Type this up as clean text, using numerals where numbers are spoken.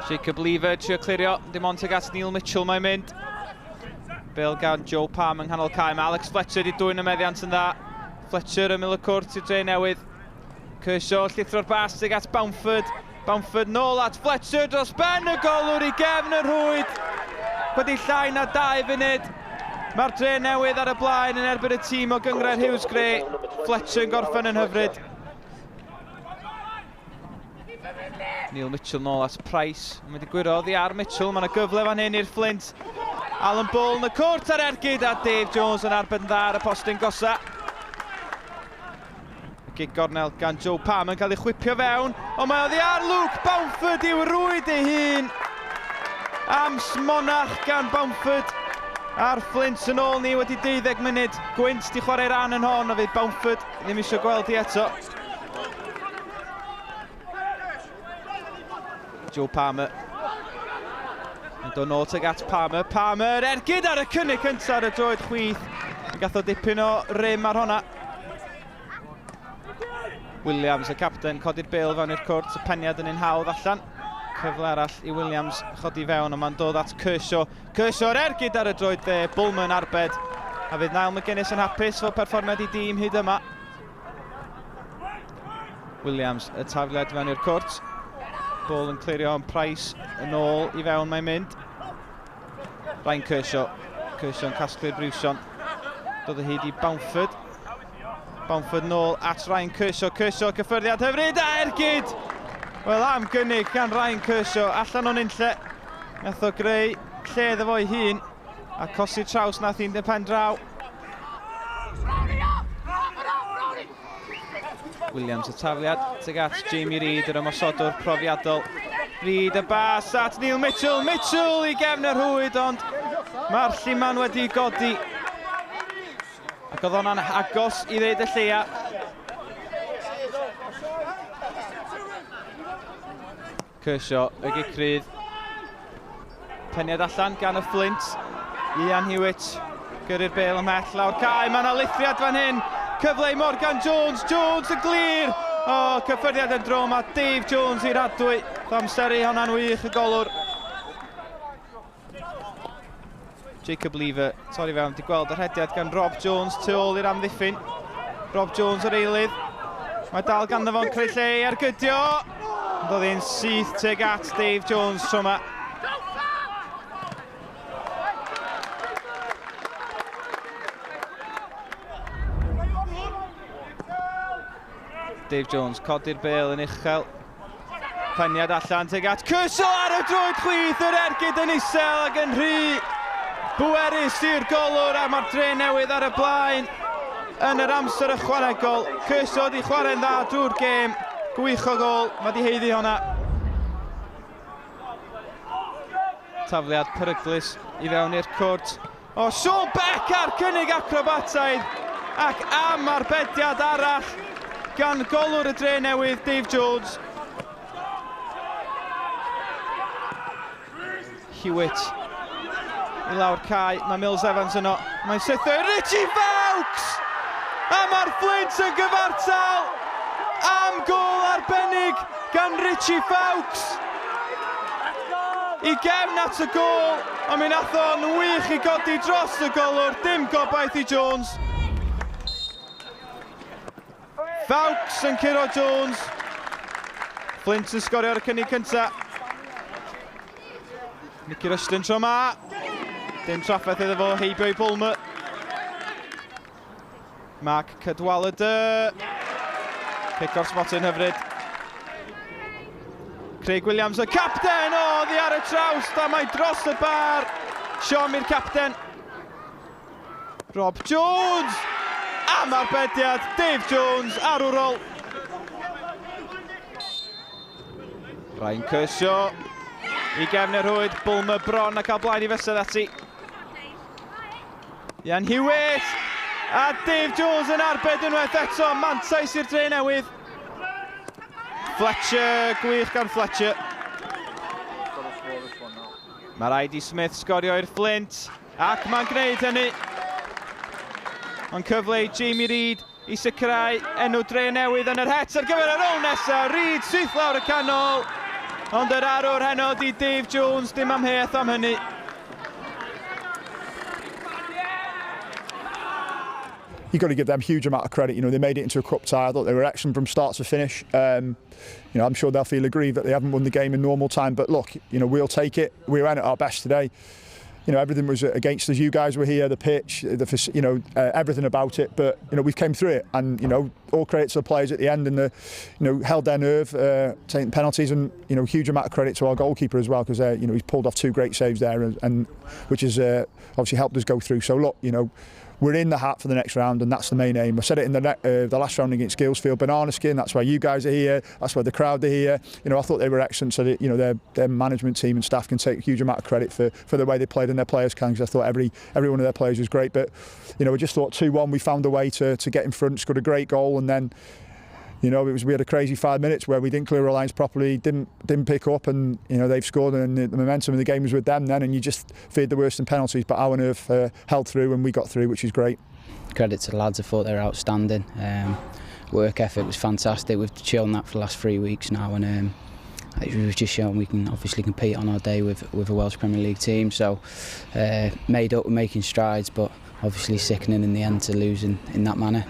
Jacob Lever trio clirio, dim ond tuag at Neil Mitchell mae'n mynd. Bêl gan Joe Pam yng nghanol cae. Mae Alex Fletcher di dwy'n y meddiant yn dda. Fletcher ymyl y cwrt i Drenewydd. Kershaw llithro'r bas tuag at Bamford. Bamford nôl at Fletcher dros ben y golwr i gefn y rhwyd. Wedi llai na 2 funud. Mae'r Drenewydd ar y blaen yn erbyn y tîm o Gyngred Hughes Gray. Fletcher yn gorffen yn hyfryd. Neil Mitchell nôl at Price. Mae wedi gwiroddi ar Mitchell. Mae yna gyfle fan hyn i'r Fflint. Alan Bull yn y cwrt ar ergyd a Dave Jones yn arbed yn dda ar y postyn gosa. Gig gornel gan Joe Pam yn cael ei chwipio fewn. Ond mae oddi ar Luke Bamford i'w rwyd ei hun. Am smonach gan Bamford. A'r Fflint yn ôl ni wedi 12 munud. Gwynt di chwarae ran yn hon a fydd Bamford ddim eisiau gweld hi eto. Joe Palmer yn dod nôl tuag at Palmer. Palmer ergyd ar y cynnig cyntaf ar y droed chwith. Gath o dipyn o rym ar honna. Williams, y capten, codi'r bêl fewn i'r cwrt. Y peniad yn un hawdd allan. Cyfle arall i Williams chodi fewn, ond mae'n dod at Kershaw. Kershaw ergyd ar y droed dde. Bullman arbed. A fydd Niall McGuinness yn hapus fo perfformiad i dîm hyd yma. Williams, y tafliad fewn i'r cwrt. Ball yn clirio yn Price yn ôl i fewn mae'n mynd. Ryan Kershaw. Kershaw yn casglu'r brywsion. Dod o hyd i Bamford. Bamford nôl at Ryan Kershaw. Kershaw cyffyrddiad hyfryd a ergyd. Wel am gynnig gan Ryan Kershaw. Allan o'n unlle. Nath o greu lle iddo fo'i hun. A cosi traws nath hi'n pen draw. Williams y tafliad tuag at Jamie Reid, yr ymosodwr profiadol. Reid y bas at Neil Mitchell. Mitchell i gefn y rhwyd, ond mae'r lliman wedi godi. Ac oedd hwnna'n agos i ddeud y lleia. Kershaw y gicrydd. Peniad allan gan y Fflint. Ian Hewitt gyrru'r bêl ymhell lawr cae. Mae yna lithriad fan hyn. Cyfle i Morgan Jones. Jones yn glir. O, cyffyrddiad yn dro. Mae Dave Jones i'r adwy. Amseru hwnna'n wych y golwr. Jacob Lever, torri fewn, di gweld yr hediad gan Rob Jones tu ôl i'r amddiffyn. Rob Jones yr eilydd. Mae dal ganddo fo'n creu lle i ergydio. Doedd hi'n syth tuag at Dave Jones tro yma. Dave Jones codi'r bêl yn uchel. Peniad allan tuag at Kershaw ar y droed chwith. Yr ergyd yn isel ac yn rhy bwerus i'r golwr a mae'r Drenewydd ar y blaen yn yr amser ychwanegol. Kershaw di chwarae'n dda drwy'r gêm. Gwych o gol, mae di heiddi honna. Tafliad peryglus i fewn i'r cwrt. O, Sean Beck ar cynnig acrobataidd. Ac am arbediad arall gan golwr y Drenewydd, Dave Jones. Hewitt i lawr cae, mae Mills Evans yno. Mae'n sythio i Richie Fawkes! A mae'r Fflint yn gyfartal am gol arbennig gan Richie Fawkes. I gefn at y gol, ond mi nath o'n wych i godi dros y golwr, dim gobaith i Jones. Fawkes yn curo Jones. Fflint yn sgorio ar y cynnig cynta. Nicky Rushton tro ma. Dim trafferth iddo fo, heibio i Bulmer. Mark Cadwallader. Pic o'r smotyn hyfryd. Craig Williams y capten. O, ddi ar y traws, a mae dros y bar. Sean i'r capten. Rob Jones. Am arbediad, Dave Jones ar wrol. Ryan Kershaw i gefn y rhwyd. Bulmer bron a cael blaen i fesedd ati. Ian Hewitt a Dave Jones yn arbed unwaith eto. Mantais i'r Drenewydd. Fletcher, gwych gan Fletcher. Mae'r I.D. Smith sgorio i'r Fflint ac mae'n gwneud hynny. Ond cyfle i Jamie Reid i sicrhau enw Drenewydd yn yr het ar gyfer y rôl nesaf. Reid syth lawr y canol. Ond yr arwr heno di Dave Jones, dim amheuaeth am hynny. You've got to give them a huge amount of credit. You know, they made it into a cup tie. I thought they were excellent from start to finish. You know, I'm sure they'll feel aggrieved that they haven't won the game in normal time. But look, you know, we'll take it. We ran at our best today. You know, everything was against us. You guys were here, the pitch, you know, everything about it. But you know, we came through it, and you know, all credit to the players at the end, and you know, held their nerve, taking penalties, and you know, huge amount of credit to our goalkeeper as well, because you know, he's pulled off 2 great saves there, and which has obviously helped us go through. So look, you know, we're in the hat for the next round, and that's the main aim. I said it in the last round against Guilsfield, banana skin. That's why you guys are here. That's why the crowd are here. You know, I thought they were excellent. So that, you know, their management team and staff can take a huge amount of credit for the way they played, and their players can. Because I thought every one of their players was great. But you know, we just thought 2-1. We found a way to get in front, scored a great goal, and then, you know, we had a crazy 5 minutes where we didn't clear our lines properly, didn't pick up, and you know, they've scored, and the momentum of the game was with them then, and you just feared the worst in penalties. But our nerve held through, and we got through, which is great. Credit to the lads, I thought they were outstanding. Work ethic was fantastic. We've shown that for the last 3 weeks now, and we've just shown we can obviously compete on our day with a Welsh Premier League team. So made up, we're making strides, but obviously sickening in the end to lose in that manner.